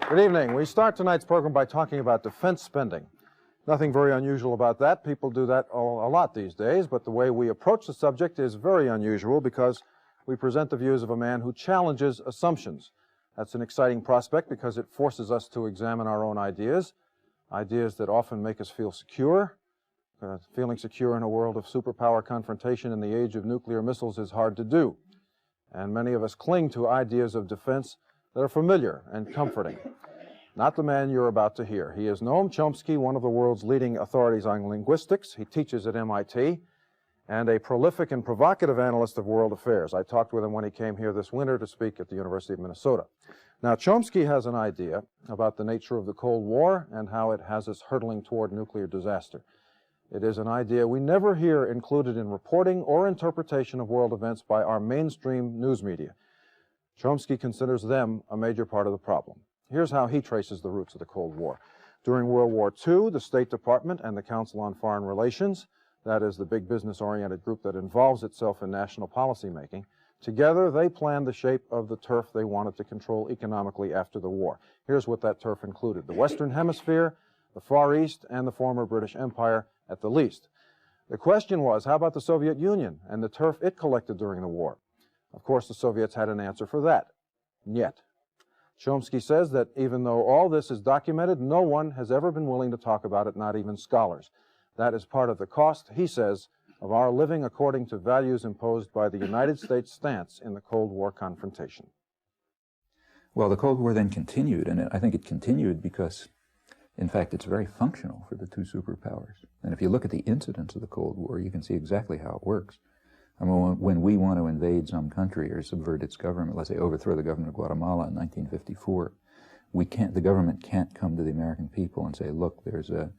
Good evening. We start tonight's program by talking about defense spending. Nothing very unusual about that. People do that a lot these days, but the way we approach the subject is very unusual because we present the views of a man who challenges assumptions. That's an exciting prospect because it forces us to examine our own ideas that often make us feel secure. Feeling secure in a world of superpower confrontation in the age of nuclear missiles is hard to do. And many of us cling to ideas of defense that are familiar and comforting. Not the man you're about to hear. He is Noam Chomsky, one of the world's leading authorities on linguistics. He teaches at MIT, and a prolific and provocative analyst of world affairs. I talked with him when he came here this winter to speak at the University of Minnesota. Now, Chomsky has an idea about the nature of the Cold War and how it has us hurtling toward nuclear disaster. It is an idea we never hear included in reporting or interpretation of world events by our mainstream news media. Chomsky considers them a major part of the problem. Here's how he traces the roots of the Cold War. During World War II, the State Department and the Council on Foreign Relations, that is the big business-oriented group that involves itself in national policy making, together they planned the shape of the turf they wanted to control economically after the war. Here's what that turf included: the Western Hemisphere, the Far East, and the former British Empire at the least. The question was, how about the Soviet Union and the turf it collected during the war? Of course, the Soviets had an answer for that. Yet. Chomsky says that even though all this is documented, no one has ever been willing to talk about it, not even scholars. That is part of the cost, he says, of our living according to values imposed by the United States stance in the Cold War confrontation. Well, the Cold War then continued, and I think it continued because, in fact, it's very functional for the two superpowers. And if you look at the incidents of the Cold War, you can see exactly how it works. I mean, when we want to invade some country or subvert its government, let's say overthrow the government of Guatemala in 1954, the government can't come to the American people and say, look, there's a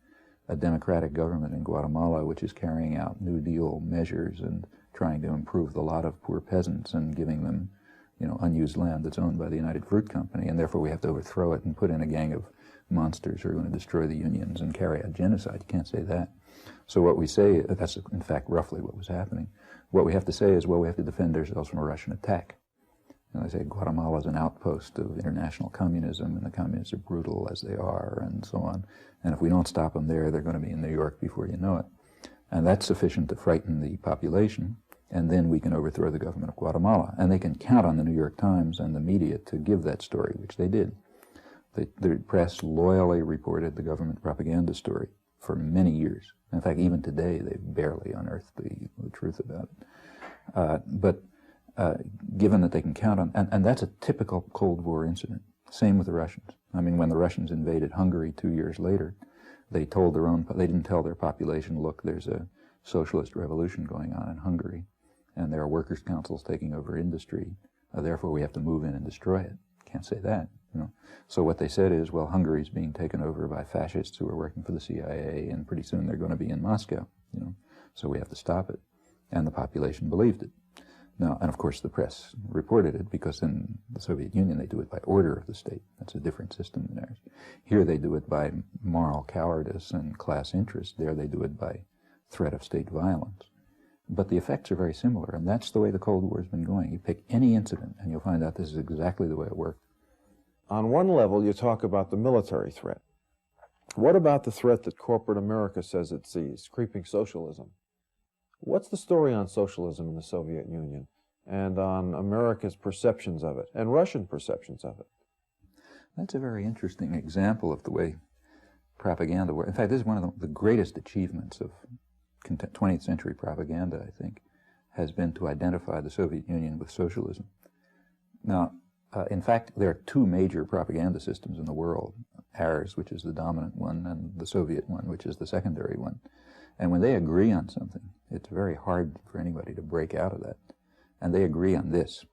democratic government in Guatemala which is carrying out New Deal measures and trying to improve the lot of poor peasants and giving them, unused land that's owned by the United Fruit Company, and therefore we have to overthrow it and put in a gang of monsters who are going to destroy the unions and carry out genocide. You can't say that. So what we say, that's in fact roughly what was happening. What we have to say is, well, we have to defend ourselves from a Russian attack. And I say Guatemala is an outpost of international communism, and the communists are brutal as they are, and so on. And if we don't stop them there, they're going to be in New York before you know it. And that's sufficient to frighten the population, and then we can overthrow the government of Guatemala. And they can count on the New York Times and the media to give that story, which they did. The press loyally reported the government propaganda story for many years. In fact, even today, they've barely unearthed the truth about it. But given that they can count on, and that's a typical Cold War incident. Same with the Russians. I mean, when the Russians invaded Hungary 2 years later, they didn't tell their population, look, there's a socialist revolution going on in Hungary, and there are workers' councils taking over industry. Therefore, we have to move in and destroy it. Can't say that. So what they said is, well, Hungary's being taken over by fascists who are working for the CIA, and pretty soon they're going to be in Moscow, so we have to stop it. And the population believed it. Now, and of course the press reported it, because in the Soviet Union they do it by order of the state. That's a different system than ours. Here they do it by moral cowardice and class interest. There they do it by threat of state violence. But the effects are very similar, and that's the way the Cold War has been going. You pick any incident and you'll find out this is exactly the way it worked. On one level, you talk about the military threat. What about the threat that corporate America says it sees, creeping socialism? What's the story on socialism in the Soviet Union and on America's perceptions of it and Russian perceptions of it? That's a very interesting example of the way propaganda works. In fact, this is one of the greatest achievements of 20th century propaganda, I think, has been to identify the Soviet Union with socialism. Now, in fact, there are two major propaganda systems in the world, ours, which is the dominant one, and the Soviet one, which is the secondary one. And when they agree on something, it's very hard for anybody to break out of that. And they agree on this.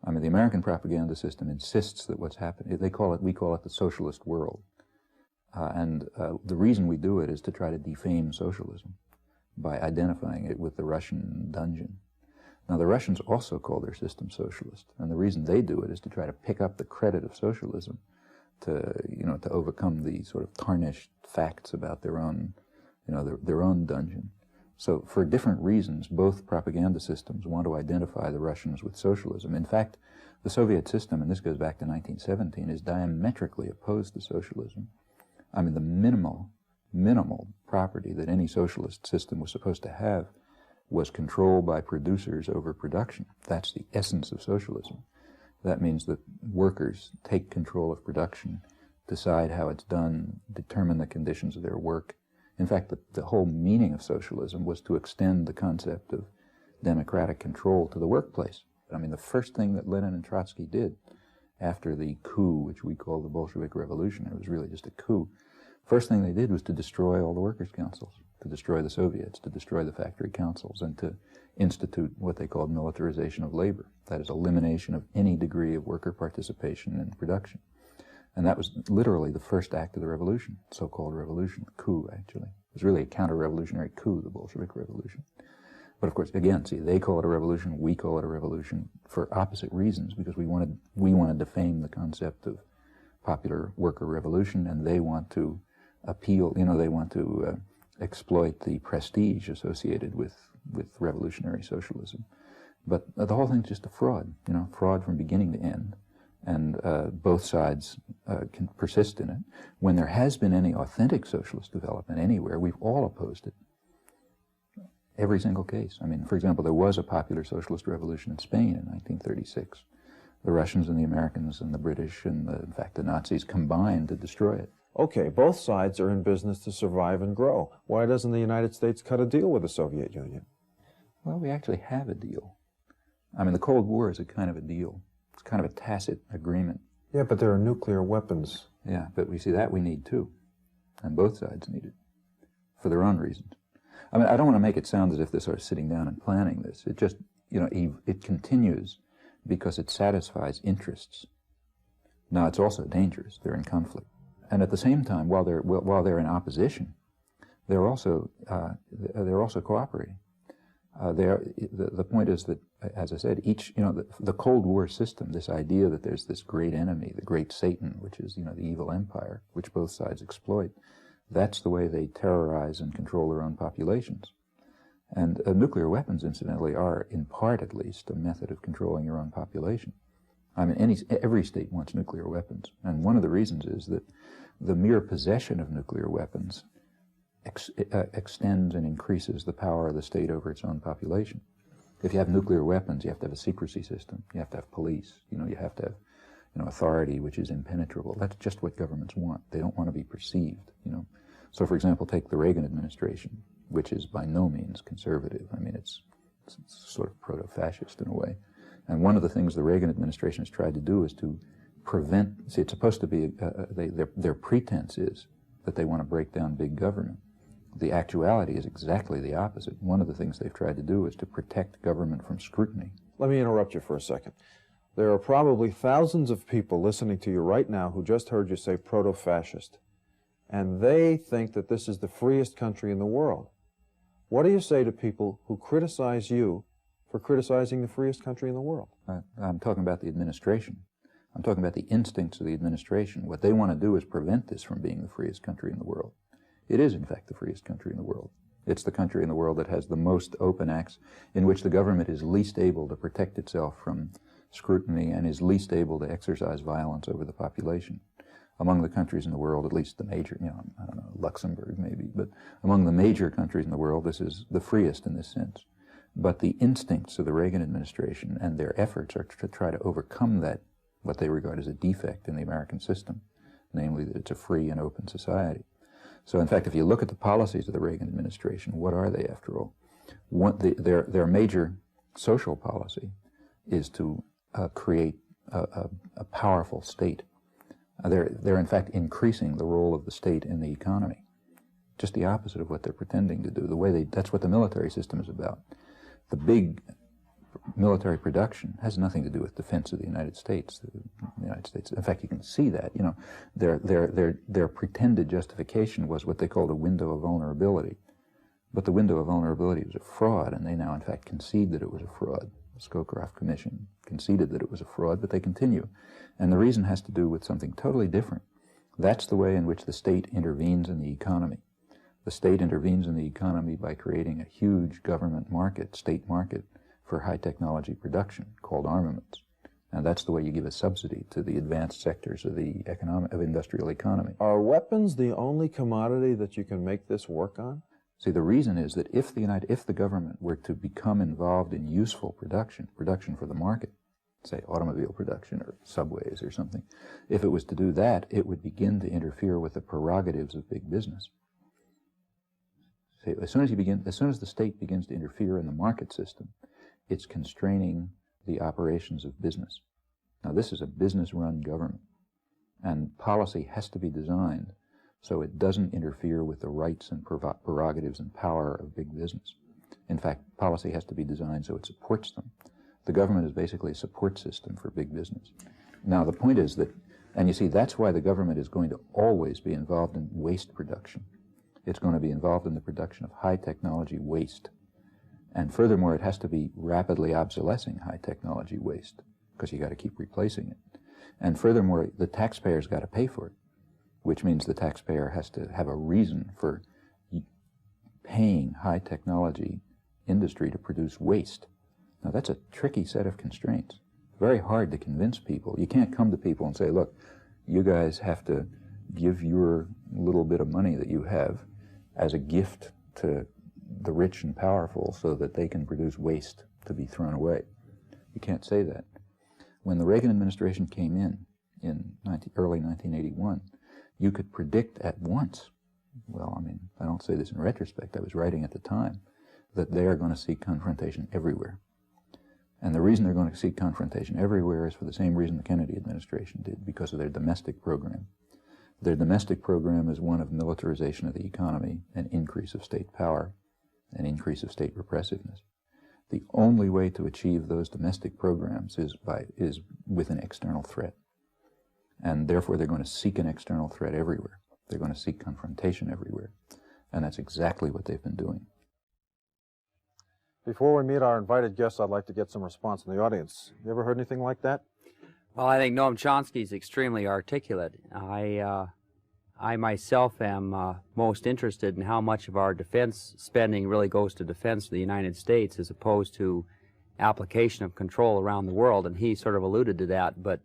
I mean, the American propaganda system insists that what's happening, we call it the socialist world. The reason we do it is to try to defame socialism by identifying it with the Russian dungeon. Now, the Russians also call their system socialist, and the reason they do it is to try to pick up the credit of socialism, to overcome the sort of tarnished facts about their own, their own dungeon. So, for different reasons, both propaganda systems want to identify the Russians with socialism. In fact, The Soviet system, and this goes back to 1917, is diametrically opposed to socialism. I mean, the minimal property that any socialist system was supposed to have was control by producers over production. That's the essence of socialism. That means that workers take control of production, decide how it's done, determine the conditions of their work. In fact, the whole meaning of socialism was to extend the concept of democratic control to the workplace. I mean, the first thing that Lenin and Trotsky did after the coup, which we call the Bolshevik Revolution, it was really just a coup, first thing they did was to destroy all the workers' councils, to destroy the Soviets, to destroy the factory councils, and to institute what they called militarization of labor. That is, elimination of any degree of worker participation in production. And that was literally the first act of the revolution, so-called revolution, coup, actually. It was really a counter-revolutionary coup, the Bolshevik Revolution. But of course, again, see, they call it a revolution, we call it a revolution for opposite reasons, because we want to defame the concept of popular worker revolution, and they want to appeal, they want to exploit the prestige associated with revolutionary socialism. But the whole thing's just a fraud, fraud from beginning to end. And both sides can persist in it. When there has been any authentic socialist development anywhere, we've all opposed it. Every single case. I mean, for example, there was a popular socialist revolution in Spain in 1936. The Russians and the Americans and the British and, in fact, the Nazis combined to destroy it. Okay, both sides are in business to survive and grow. Why doesn't the United States cut a deal with the Soviet Union? Well, we actually have a deal. I mean, the Cold War is a kind of a deal. It's kind of a tacit agreement. Yeah, but there are nuclear weapons. Yeah, but we see that we need too. And both sides need it for their own reasons. I mean, I don't want to make it sound as if they're sort of sitting down and planning this. It just, it continues because it satisfies interests. Now, it's also dangerous. They're in conflict. And at the same time, while they're in opposition, they're also cooperating. The point is that, as I said, the Cold War system, this idea that there's this great enemy, the great Satan, which is, the evil empire, which both sides exploit, that's the way they terrorize and control their own populations. And nuclear weapons, incidentally, are, in part at least, a method of controlling your own population. I mean, every state wants nuclear weapons. And one of the reasons is that the mere possession of nuclear weapons extends and increases the power of the state over its own population. If you have nuclear weapons, you have to have a secrecy system. You have to have police. You have to have authority which is impenetrable. That's just what governments want. They don't want to be perceived. So, for example, take the Reagan administration, which is by no means conservative. I mean, it's sort of proto-fascist in a way. And one of the things the Reagan administration has tried to do is to prevent. See, it's supposed to be their pretense is that they want to break down big government. The actuality is exactly the opposite. One of the things they've tried to do is to protect government from scrutiny. Let me interrupt you for a second. There are probably thousands of people listening to you right now who just heard you say proto-fascist, and they think that this is the freest country in the world. What do you say to people who criticize you for criticizing the freest country in the world? I'm talking about the administration. I'm talking about the instincts of the administration. What they want to do is prevent this from being the freest country in the world. It is, in fact, the freest country in the world. It's the country in the world that has the most open acts, in which the government is least able to protect itself from scrutiny and is least able to exercise violence over the population. Among the countries in the world, at least the major, I don't know, Luxembourg maybe, but among the major countries in the world, this is the freest in this sense. But the instincts of the Reagan administration and their efforts are to try to overcome that, what they regard as a defect in the American system, namely that it's a free and open society. So, in fact, if you look at the policies of the Reagan administration, what are they, after all? Their major social policy is to create a powerful state. They're, in fact, increasing the role of the state in the economy. Just the opposite of what they're pretending to do. That's what the military system is about. The big military production has nothing to do with defense of the United States. In fact, you can see that. Their pretended justification was what they called a window of vulnerability. But the window of vulnerability was a fraud, and they now, in fact, concede that it was a fraud. The Scowcroft Commission conceded that it was a fraud, but they continue. And the reason has to do with something totally different. That's the way in which the state intervenes in the economy. The state intervenes in the economy by creating a huge government market, state market, for high technology production called armaments. And that's the way you give a subsidy to the advanced sectors of the industrial economy. Are weapons the only commodity that you can make this work on? See, the reason is that if the government were to become involved in useful production for the market, say automobile production or subways or something, if it was to do that, it would begin to interfere with the prerogatives of big business. See, as soon as the state begins to interfere in the market system, it's constraining the operations of business. Now, this is a business-run government, and policy has to be designed so it doesn't interfere with the rights and prerogatives and power of big business. In fact, policy has to be designed so it supports them. The government is basically a support system for big business. Now, the point is that, and you see, that's why the government is going to always be involved in waste production. It's going to be involved in the production of high-technology waste. And furthermore, it has to be rapidly obsolescing high-technology waste, because you got to keep replacing it. And furthermore, the taxpayer's got to pay for it, which means the taxpayer has to have a reason for paying high-technology industry to produce waste. Now, that's a tricky set of constraints. Very hard to convince people. You can't come to people and say, look, you guys have to give your little bit of money that you have as a gift to the rich and powerful so that they can produce waste to be thrown away. You can't say that. When the Reagan administration came in early 1981, you could predict at once, well, I mean, I don't say this in retrospect, I was writing at the time, that they are going to seek confrontation everywhere. And the reason they're going to seek confrontation everywhere is for the same reason the Kennedy administration did, because of their domestic program. Their domestic program is one of militarization of the economy, an increase of state power, an increase of state repressiveness. The only way to achieve those domestic programs is with an external threat. And therefore they're going to seek an external threat everywhere. They're going to seek confrontation everywhere. And that's exactly what they've been doing. Before we meet our invited guests, I'd like to get some response from the audience. You ever heard anything like that? Well, I think Noam Chomsky is extremely articulate. I myself am most interested in how much of our defense spending really goes to defense of the United States as opposed to application of control around the world, and he sort of alluded to that, but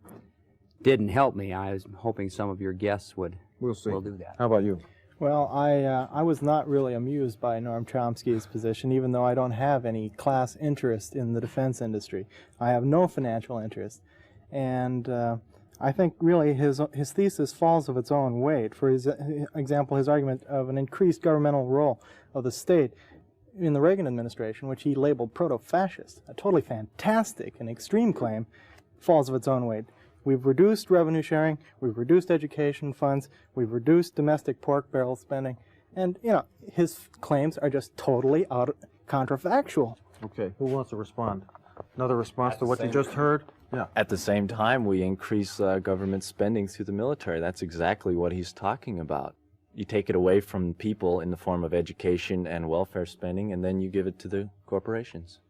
didn't help me. I was hoping some of your guests will do that. How about you? Well, I was not really amused by Noam Chomsky's position, even though I don't have any class interest in the defense industry. I have no financial interest. And I think really his thesis falls of its own weight. For example, his argument of an increased governmental role of the state in the Reagan administration, which he labeled proto-fascist, a totally fantastic and extreme claim, falls of its own weight. We've reduced revenue sharing, we've reduced education funds, we've reduced domestic pork barrel spending, and, you know, his claims are just totally counterfactual. Okay, who wants to respond? Another response to what you just heard? Yeah. At the same time, we increase government spending through the military. That's exactly what he's talking about. You take it away from people in the form of education and welfare spending, and then you give it to the corporations.